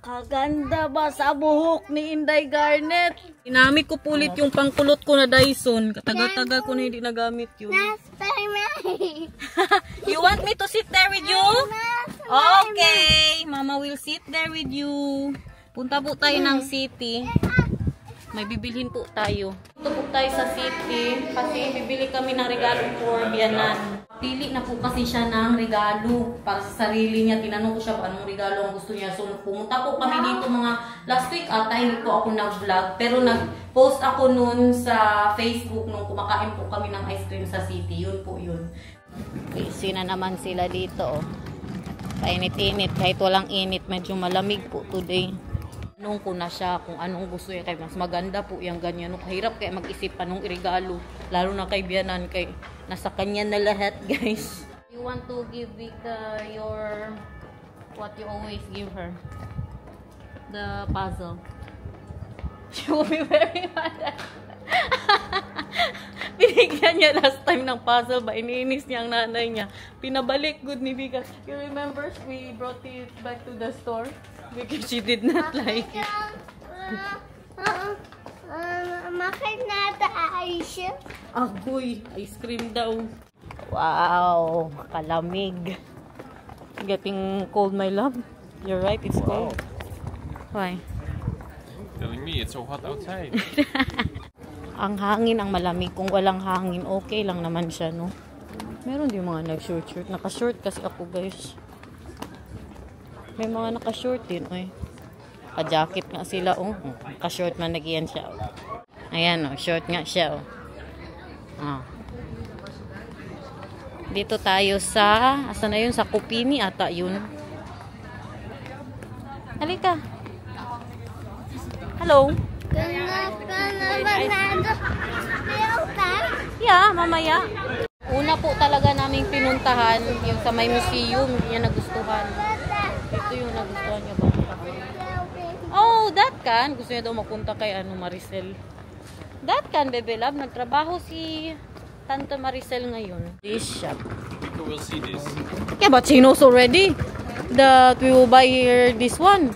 Kaganda ba sa buhok ni Inday Garnet? Ginamit ko pulit yung pangkulot ko na Dyson. Katagal-tagal ko na hindi nagamit yun. You want me to sit there with you? Okay, Mama will sit there with you. Punta po tayo ng city. May bibilhin po tayo. Punta po tayo sa city kasi bibili kami ng regalo for biyanan. Pili na po kasi siya ng regalo para sa sarili niya. Tinanong ko siya kung anong regalo ang gusto niya. So pumunta po kami dito mga last week ata, hindi po ako nag-vlog. Pero nag-post ako noon sa Facebook nung kumakain po kami ng ice cream sa city. Yun po yun. Busy na naman sila dito. Kainit-init. Kahit walang init, medyo malamig po today. Tanong ko na siya kung anong gusto niya. Kaya mas maganda po yung ganyan. Kahirap kaya mag-isip pa nung regalo. Lalo na kay biyanan. Kay nasa kanya na lahat, guys. You want to give Vika your what you always give her? The puzzle. She will be very mad. Binigyan niya last time ng puzzle ba? Iniinis niya ang nanay niya. Pinabalik good ni Vika. You remember we brought it back to the store? Because she did not like it. Makit na ata ice. Agoy, ice cream daw. Wow, kalamig. Getting cold, my love. You're right, it's cold. Why? Telling me it's so hot outside. Ang hangin ang malamig. Kung walang hangin, okay lang naman siya, no? Meron din mga nag-short. Naka-short kasi ako, guys. May mga naka-short din, oy. Pa-jacket nga sila, oh. Naka-short man nagiyan siya, oh. Ayan, oh. Short nga siya, oh. Ah. Dito tayo sa, asa na yun? Sa Kupini ata yun. Halika. Hello. Yeah, mamaya. Una po talaga naming pinuntahan yung sa may museum. Hindi niya nagustuhan. Ito yung nagustuhan niya ba? Oh, that can. Gusto niya daw mapunta kay Maricel. That can, bebe love. Nagtrabaho si Tante Maricel ngayon. This shop. People will see this. Yeah, but she knows already that we will buy her this one.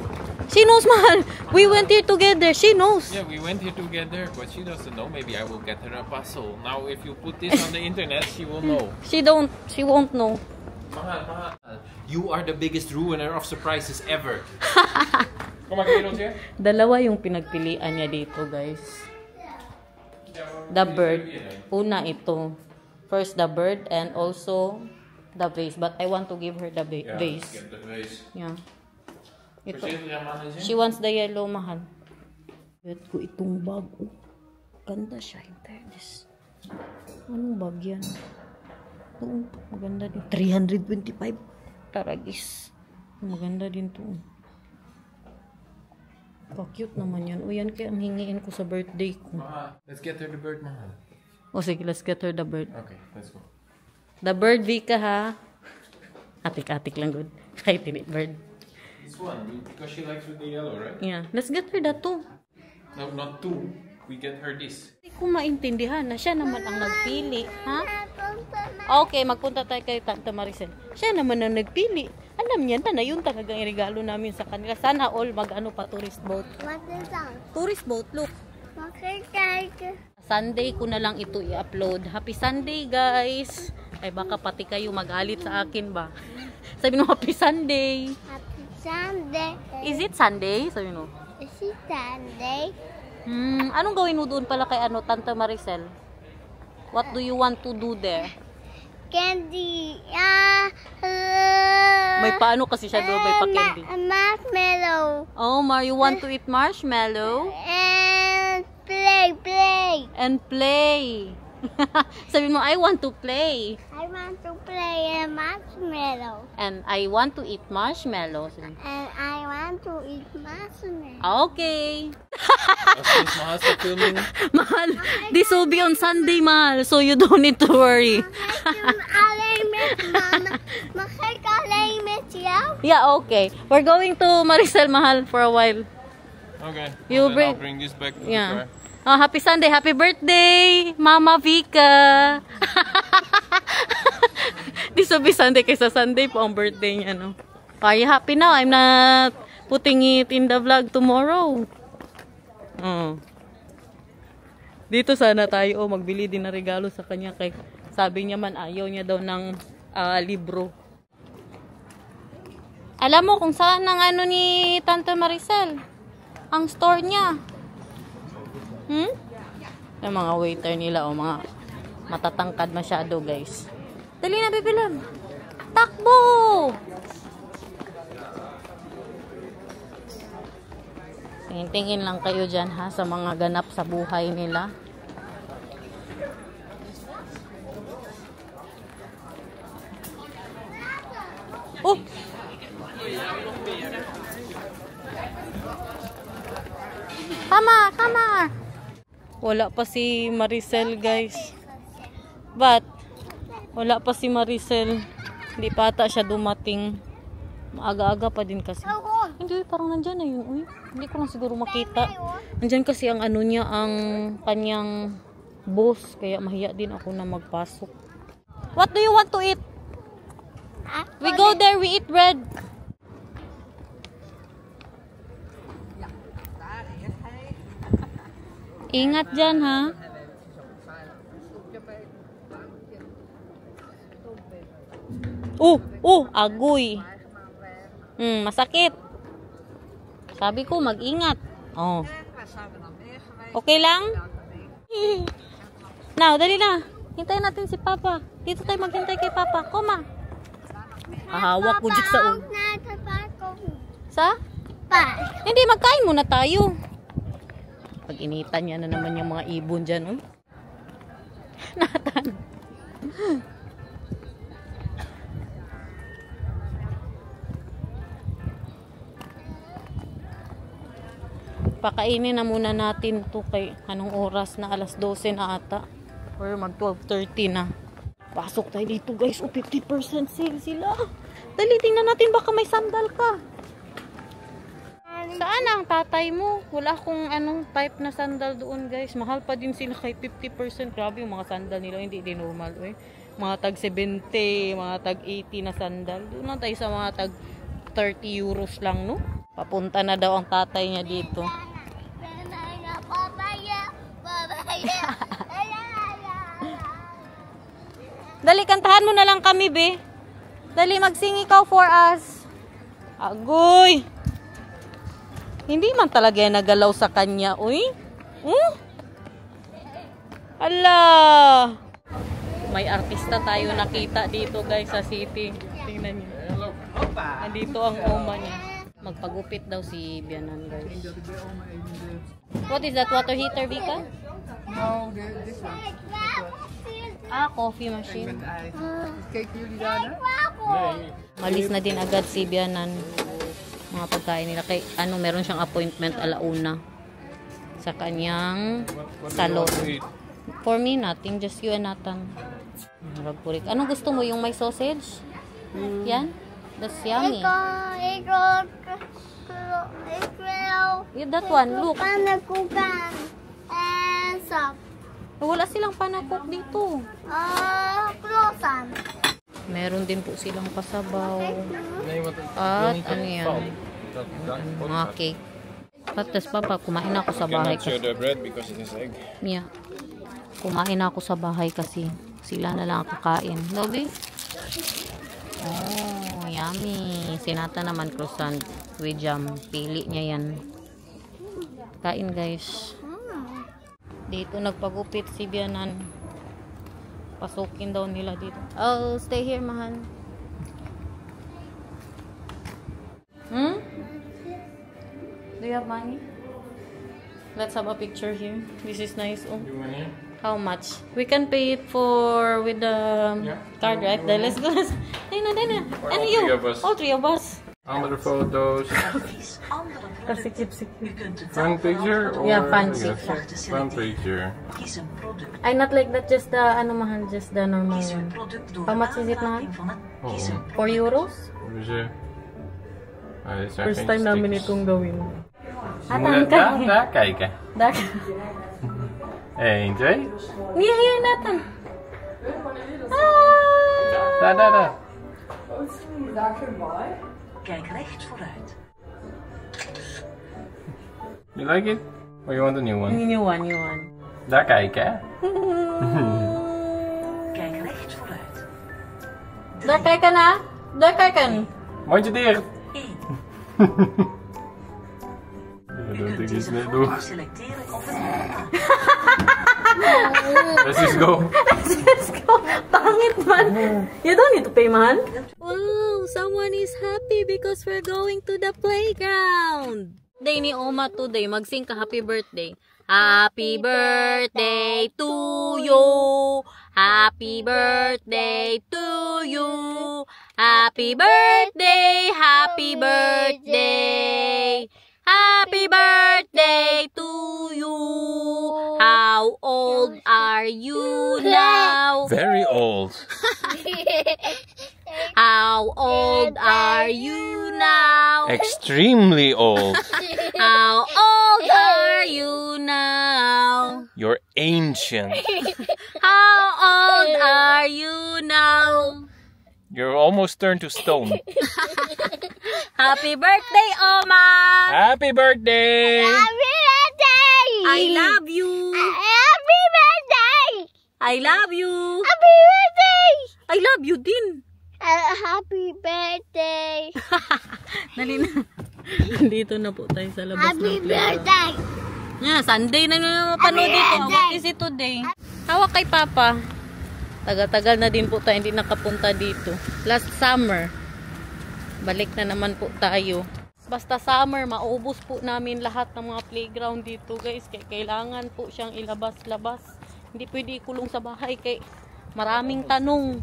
She knows, mahal. We went here together. She knows. Yeah, we went here together, but she doesn't know. Maybe I will get her a puzzle. Now, if you put this on the internet, she will know. She won't know. Mahal. You are the biggest ruiner of surprises ever. Come on, get here. Dalawa yung pinagpilian niya dito, guys. The bird. Una ito. First the bird and also the vase. But I want to give her the vase. Get the vase. Yeah. Ito. She wants the yellow, mahal. Bet ko itong bag. Oh, ganda siya. In fairness. Anong bag yan? Ito, maganda din. 325. Taragis. Maganda din to. Cute naman yan. O yan kaya ang hingiin ko sa birthday ko. Let's get her the bird, mahal. O sige, let's get her the bird. Okay, let's go. The bird, Vika, ha? Atik-atik lang, good. Kahit hindi bird. This one, because she likes with the yellow, right? Yeah. Let's get her that too. No, not two. We get her this. Hindi ko maintindihan na siya naman ang nagpili. Ha? Okay, magpunta tayo kay Tante Maricel. Siya naman ang nagpili. Alam niya na yun talagang regalo namin sa kanila. Sana all mag-ano pa tourist boat. What is that? Tourist boat, look. Makit. Sunday ko na lang ito i-upload. Happy Sunday, guys. Ay baka pati kayo magalit sa akin ba? Sabi mo, Happy Sunday. Happy Sunday. Is it Sunday? Sabi mo. Is it Sunday? Anong gawin mo doon pala kay Tante Maricel? What do you want to do there? Candy. May paano kasi siya doon, may pa-candy. Marshmallow. Oh, you want to eat marshmallow? And play. And play. Sabi mo, I want to play. I want to play a marshmallow. And I want to eat marshmallows. And I want to eat marshmallow. Okay. Mahal, stop filming. Mahal, this will be on Sunday, Mahal. So you don't need to worry. Yeah, okay. We're going to Maricel, Mahal, for a while. Okay. You I'll bring this back to the car. Oh, happy Sunday, happy birthday, Mama Vika. This will be Sunday kaysa Sunday po ang birthday niya, no? Are you happy now? I'm not putting it in the vlog tomorrow. Dito sana tayo magbili din ng regalo sa kanya kay sabi niya man ayaw niya daw ng libro. Alam mo kung saan ang ano ni Tante Maricel? Ang store niya. Yung mga waiter nila o mga matatangkad masyado, guys. Dali na, bibilam. Takbo! Tingin-tingin lang kayo dyan ha sa mga ganap sa buhay nila. Oh! Kama! Wala pa si Maricel, guys. But, wala pa si Maricel. Hindi pa ata siya dumating. Maaga-aga pa din kasi. Hindi, parang nandyan na yun. Uy, hindi ko lang siguro makita. Nandyan kasi ang ano niya, ang kanyang boss. Kaya mahiya din ako na magpasok. What do you want to eat? We go there, we eat bread. Ingat dyan, ha? Agoy. Masakit. Sabi ko, mag-ingat. Okay lang? Now, dali na. Hintayin natin si Papa. Dito tayo maghintay kay Papa. Koma. Hahawak ko dito sa Sa? Hindi, magkain muna tayo. Pag-initan niya na naman yung mga ibon dyan. Nathan. Pakainin na muna natin to kay anong oras na, alas 12 na ata. Or mag 12:30 na. Pasok tayo dito, guys. 50% sale sila. Dali, tingnan natin baka may sandal ka. Saan ang tatay mo? Wala akong type na sandal doon, guys. Mahal pa din sila kay 50%. Grabe yung mga sandal nila. Hindi din normal. Mga tag 70, mga tag 80 na sandal. Doon lang tayo sa mga tag 30 euros lang, no? Papunta na daw ang tatay niya dito. Dali, kantahan mo na lang kami, be. Dali, magsing ikaw for us. Agoy! Hindi man talaga yan nagalaw sa kanya, uy. Ala! May artista tayo nakita dito, guys, sa city. Tingnan niyo. Nandito ang oma niya. Magpagupit daw si Bianan, guys. What is that? Water heater, Vika? No, this one. Coffee machine. Malis na din agad si Bianan. Mga pagkain nila. Kay, meron siyang appointment alauna sa kanyang salon. For me, nothing. Just you and Nathan. Anong gusto mo? Yung may sausage? Yan? That's yummy. Yeah, that one. Look. Panakukan. And sop. Wala silang panakok dito. Croissant. Meron din po silang pasabaw. At ano yan? Mga cake. Tapos Papa, kumain ako sa bahay kasi. Yeah. Kumain ako sa bahay kasi sila na lang kakain. Lobby? Oh, yummy. Sinata naman croissant with jam. Pili niya yan. Kain, guys. Dito nagpagupit si Bianan. Pasukin daw nila dito. Oh, stay here, mahal. Do you have money? Let's have a picture here. This is nice. Oh. How much? We can pay it with the card, right? Then let's go. Dana. And you? All three of us. Andere foto's. Kasi keep. Front picture? Or Yeah, fancy. Front picture. I not like that, just the mahal, just the normal one. How much is it, mahal? 4 euros? First time namin itong gawin. Daar kijken. Daar. 1, 2. Hier, Nathan. Daar. Kijk recht vooruit. You like it? Or you want a new one? New one, new one. Daar kijken. Kijk recht vooruit. Daar kijken na. Daar kijken. Mondje dicht. 1. Dat Kunt ik iets deze net foto doe. selecteren of het aan. Let's just go. Let's go. Pangit man. You don't need to pay, man. Oh, someone is happy because we're going to the playground. Day ni Oma today. Mag-sing ka happy birthday. Happy birthday to you. Happy birthday to you. Happy birthday, happy birthday. Happy birthday to you. How old are you now? Very old. How old are you now? Extremely old. How old are you now? You're ancient. How old are you now? You're almost turned to stone. Happy birthday, Oma! Happy birthday! Happy birthday! I love you! Happy birthday! I love you! Happy birthday! I love you din! Happy birthday! Dali na. Dito na po tayo sa labas Happy ng playground. birthday! Yeah, Sunday na nyo mapanood dito. What is it today? Hawak kay Papa. Tagal-tagal na din po tayo hindi nakapunta dito. Last summer. Balik na naman po tayo. Basta summer, maubos po namin lahat ng mga playground dito guys. Kailangan po siyang ilabas-labas. Hindi pwede ikulong sa bahay kay maraming tanong.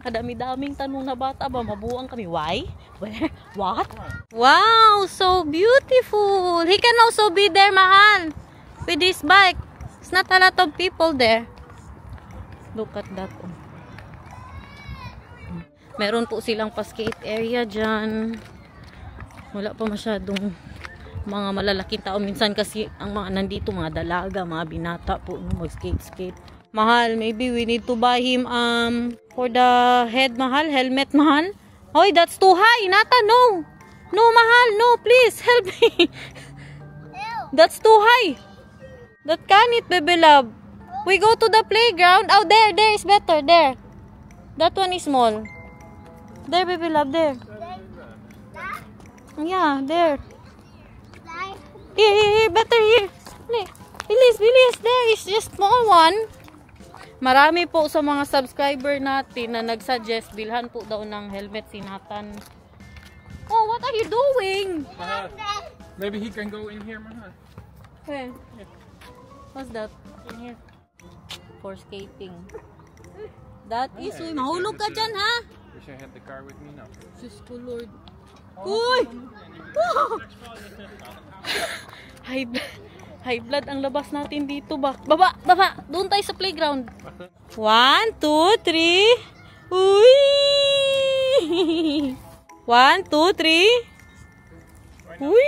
Kadami-daming tanong na bata ba? Mabuang kami. Why? Where? What? Wow! So beautiful! He can also be there, mahal. With his bike. It's not a lot of people there. Look at that. Meron po silang pa-skate area dyan. Wala pa masyadong mga malalaking tao. Minsan kasi ang mga nandito, mga dalaga, mga binata po mag-skate-skate. Mahal, maybe we need to buy him for the head, mahal, helmet, mahal. Hoy, that's too high. Nata, no. No, mahal, no, please help me. That's too high. That can it, baby love. We go to the playground. Oh, there is better. There. That one is small. There, baby love, there. Yeah, there. Here, better here. Bilis. There is just small one. Marami po sa mga subscriber natin na nag-suggest bilhan po daw ng helmet si Nathan. Oh, what are you doing? Maybe he can go in here, Mahal. Where? What's that? In here. For skating. That is, uy, mahulog ka dyan, ha? Wish I had the car with me now. Diyos ko, Lord. Uy! Wow! High blood ang labas natin dito ba? Baba! Doon tayo sa playground. 1, 2, 3. Uy! 1, 2, 3. Uy!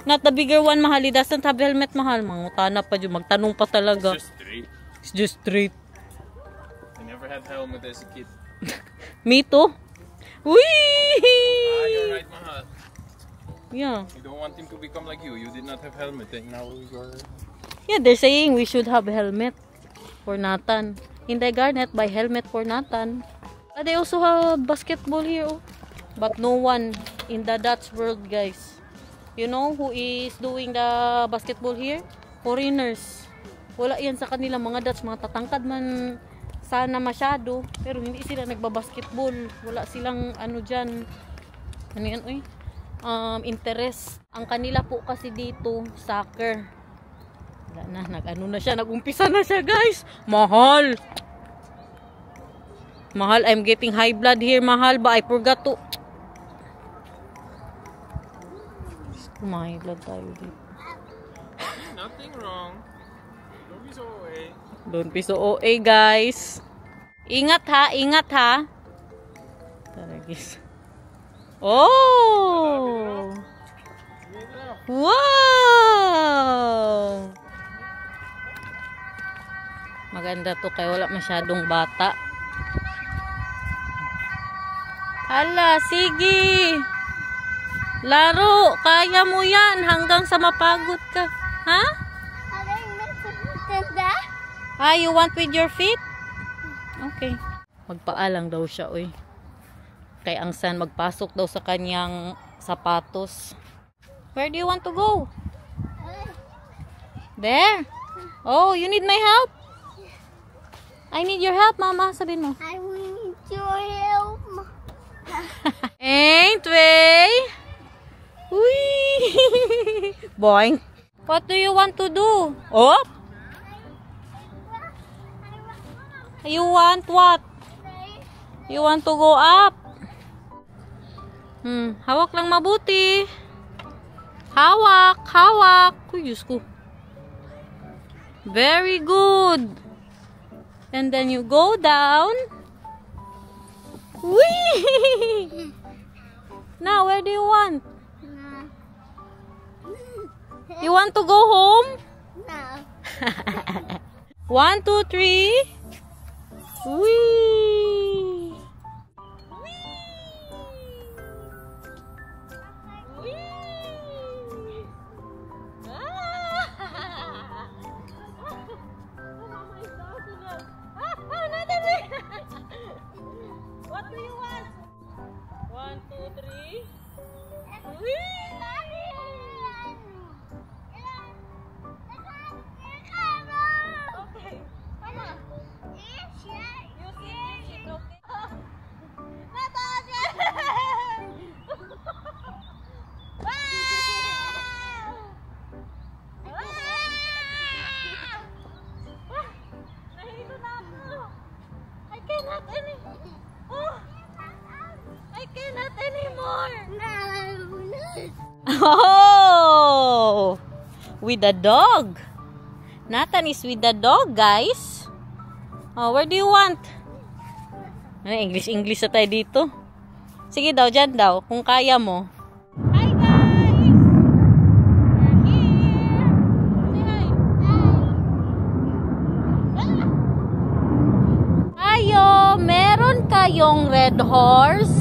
Not the bigger one, mahal. He doesn't have helmet, mahal. Mangutana pa dyan. Magtanong pa talaga. Just straight. It's just straight. I never had helmet as a kid. Me too. Uy! You're right, Mahal. Yeah. You don't want him to become like you. You did not have helmet, and now you're... Yeah, they're saying we should have helmet for Nathan. In the Garnet, buy helmet for Nathan. They also have basketball here, oh. But no one in the Dutch world, guys. You know who is doing the basketball here? Foreigners. Wala yan sa kanila, mga Dutch, mga tatangkad man sana masyado. Pero hindi sila nagbabasketball. Wala silang ano dyan. Ano yan, uy? Interest. Ang kanila po kasi dito, soccer. Wala na, nag-ano na siya, nag-umpisa na siya, guys. Mahal, I'm getting high blood here, mahal ba? I forgot to. High blood tayo dito. Nothing wrong. Don't be so OA. Don't be so OA, guys. Ingat ha. Tara, guys. Oh! Wow! Maganda to kaya wala masyadong bata. Hala, sige! Laro, kaya mo yan hanggang sa mapagod ka. Ha? Ah, you want with your feet? Okay. Magpaalang daw siya, oy. Kay ang son magpasok daw sa kanyang sapatos. Where do you want to go? There. Oh, you need my help? I need your help, Mama. Sabihin mo. I need your help. Ain't way. Whee! Boing. What do you want to do? Oh? You want what? You want to go up? Hawak lang mabuti. Hawak, hawak. Uy, Diyos ko. Very good. And then you go down. Whee! Now, where do you want? You want to go home? No. 1, 2, 3. Whee! What do you want? 1, 2, 3. Whee! Okay. Come on. You sit, okay? Natasha! Nahilo na ako. I cannot anymore. Oh, I cannot anymore. Oh, with the dog. Nathan is with the dog, guys. Oh, where do you want? Ano, English na tayo dito. Sige daw, dyan daw, kung kaya mo. Hi, guys! We're here. Say hi. Ayo, meron kayong red horse?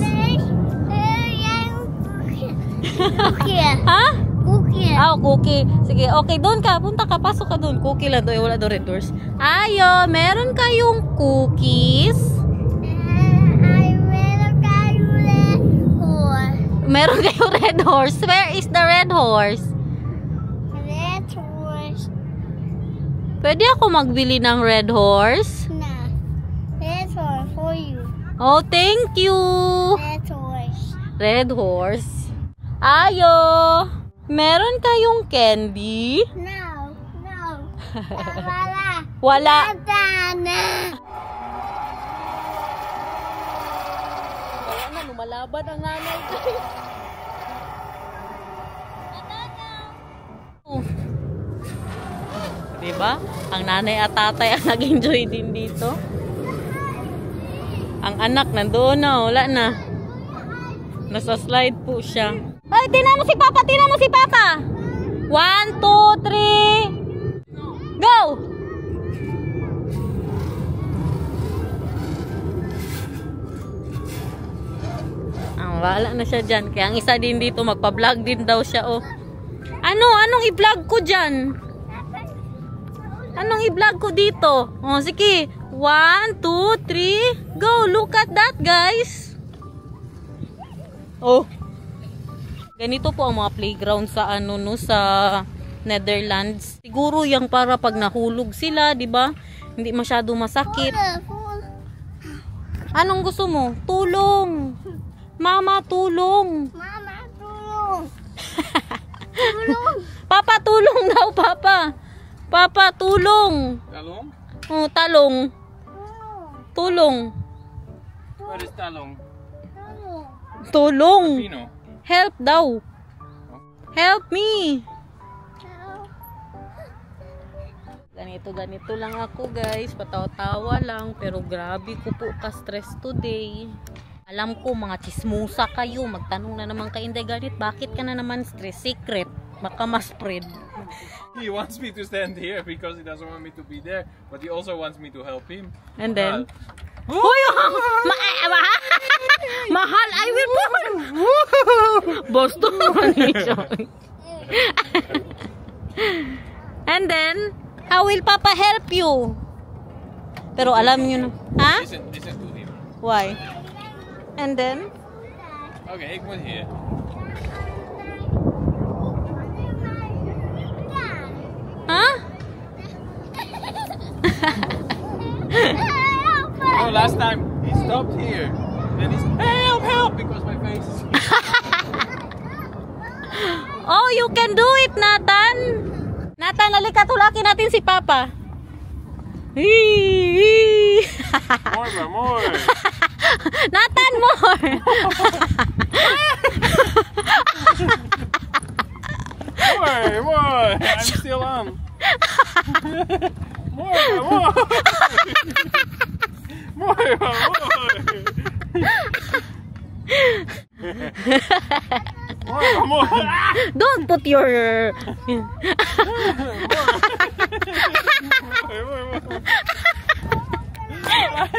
Ha? Cookie. Ah, cookie. Sige, okay, doon ka. Punta ka, pasok ka doon. Cookie lang doon. Wala doon red horse. Ayo, meron kayong cookies? Meron kayong red horse. Where is the red horse? Red horse. Pwede ako magbili ng red horse? No. Red horse for you. Oh, thank you. Red horse. Red horse. Ayo, meron kayong candy? No. No. Wala. Wala. Dana. Wala na, lumalaban ang nanay ko. Oh. Diba? Ang nanay at tatay ang nag-enjoy din dito. Ang anak nandoon na, wala na. Nasa slide po siya. Ay, tinan mo si Papa! Tinan mo si Papa! 1, 2, 3. Go! Wala na siya dyan. Kaya ang isa din dito, magpa-vlog din daw siya. Oh. Anong i-vlog ko dyan? Anong i-vlog ko dito? Oh, sige. 1, 2, 3. Go! Look at that, guys! Oh. Ganito po ang mga playground sa sa Netherlands. Siguro yang para pag nahulog sila, 'di ba? Hindi masyado masakit. Anong gusto mo? Tulong. Mama, tulong. Mama, tulong. Tulong. Papa, tulong daw, Papa. Papa, tulong. Talong? Oh, talong. Tulong. Where is talong? Tulong. Pino. Help daw. Help me. Ganito lang ako, guys. Patawa-tawa lang. Pero grabe ko po ka-stress today. Alam ko, mga chismusa kayo. Magtanong na naman kay Inday Ganit. Bakit ka na naman stress? Secret. Baka ma-spread. He wants me to stand here because he doesn't want me to be there. But he also wants me to help him. And then? Huh? Uy! Mahal, I will born. Boston. And then, how will Papa help you? Pero alam niyo na. Ha? Listen to him. Why? And then? Okay, ik moet hier. Huh? Oh, last time he stopped here. Then he's help because my face is here. Oh, you can do it, Nathan. Nathan, halika, tulakin natin si Papa. More. Nathan, more. More. I'm still on. More. More. Don't put your...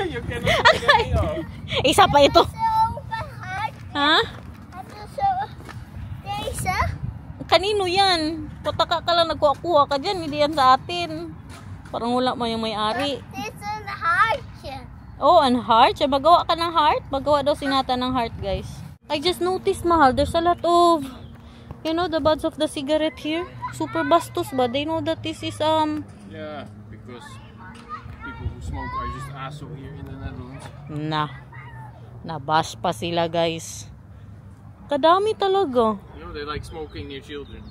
You cannot get me off. Isa pa ito. Ha? Kanino yan? Pataka ka lang, nagkuha-kuha ka dyan. Hindi yan sa atin. Parang wala mo yung may-ari. Oh, an heart? Siya, magawa ka ng heart? Magawa daw si Nathan ng heart, guys. I just noticed, mahal, there's a lot of, you know, the buds of the cigarette here. Super bastos ba? They know that this is, Yeah, because people who smoke are just asshole here in the Netherlands. Nabash pa sila, guys. Kadami talaga. You know, they like smoking near children.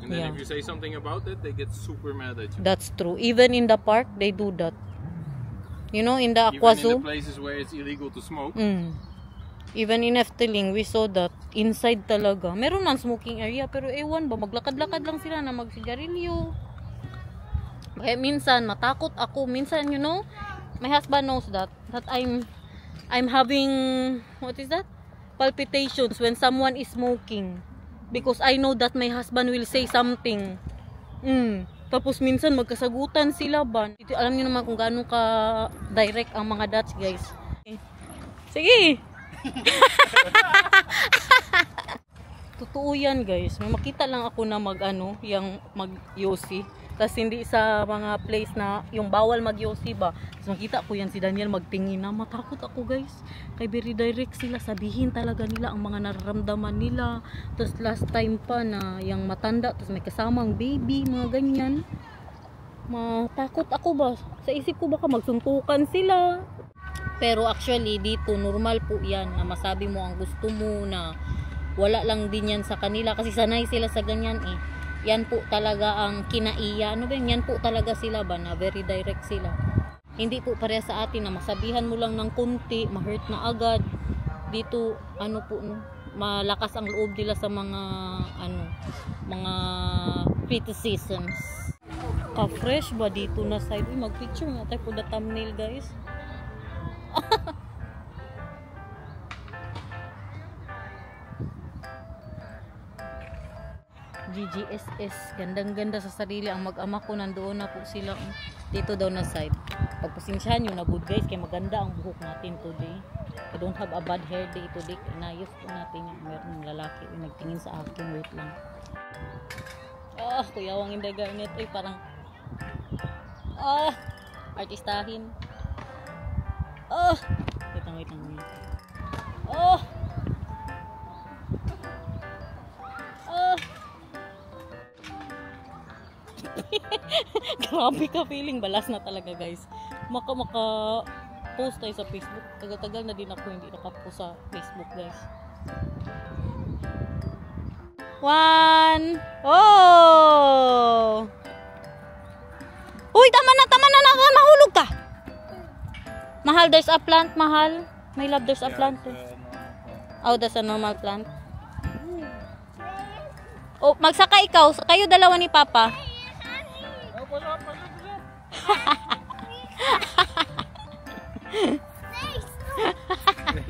And then Yeah. if you say something about it, they get super mad at you. That's true. Even in the park, they do that. You know, in the Even aqua in zoo. the places where it's illegal to smoke. Even in Efteling, we saw that inside talaga. Meron man smoking area, pero ewan ba, maglakad-lakad lang sila na magsigarilyo. Kaya minsan, matakot ako. Minsan, you know, my husband knows that I'm having, what is that? Palpitations when someone is smoking. Because I know that my husband will say something. Tapos minsan magkasagutan sila ba. Alam niyo naman kung gaano ka direct ang mga Dutch, guys. Sige. Totoo yan, guys. May makita lang ako na mag-yosi. Tapos hindi sa mga place na yung bawal mag-yosi ba. Tapos makita ko yan si Daniel magtingin na. Matakot ako, guys. Kay very direct sila. Sabihin talaga nila ang mga nararamdaman nila. Tapos last time pa na yung matanda. Tapos may kasamang baby, mga ganyan. Matakot ako ba. Sa isip ko baka magsuntukan sila. Pero actually dito normal po yan na masabi mo ang gusto mo, na wala lang din yan sa kanila kasi sanay sila sa ganyan eh. Yan po talaga ang kinaiya. Ano ba yan po talaga sila ba na very direct sila. Hindi po pareha sa atin na masabihan mo lang ng kunti, ma-hurt na agad. Dito ano po no, malakas ang loob nila sa mga mga criticisms. Ka-fresh ba dito na side? Uy, mag-picture nga tayo for the thumbnail, guys. GGSS, gandang-ganda sa sarili ang mag-ama ko. Nandoon na po sila dito daw na side. Pagpasensyahan nyo na good, guys, kaya maganda ang buhok natin today. I don't have a bad hair day today. Inayos po natin yung meron lalaki yung nagtingin sa akin. Wait lang. Kuyawang in the garnet ay parang artistahin. Wait lang. Grabe ka feeling. Balas na talaga, guys. Maka post tayo sa Facebook. Tagal-tagal na din ako hindi nakapost sa Facebook, guys. 1. Oh! Uy, tama na. Mahulog ka. Mahal, there's a plant, mahal. My love, there's a plant. Oh, that's a normal plant. Oh, magsaka ikaw. Kayo dalawa ni Papa.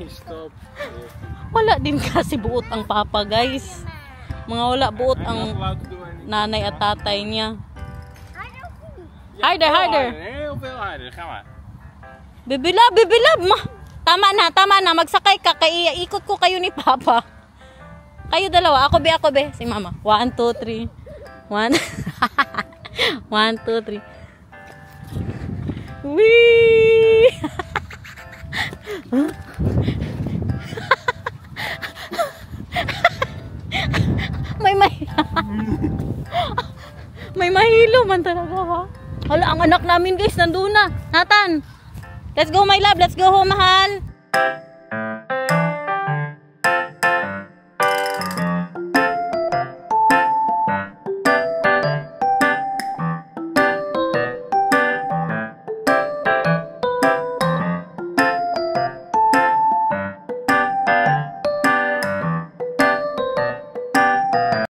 Stop. Wala din kasi buot ang Papa, guys. Mga wala buot I'm ang not allowed to do anything. nanay at tatay niya. Ja, Harder. Heel veel harder. Ga maar. Bibilab, ma. Tama na. Magsakay ka. Kaya ikot ko kayo ni Papa. Kayo dalawa. Ako be. Si Mama. 1, 2, 3. 1. 1, 2, 3. Wee! May mahilo man talaga ha. Hala, ang anak namin guys, nandun na. Nathan, let's go my love, let's go home mahal.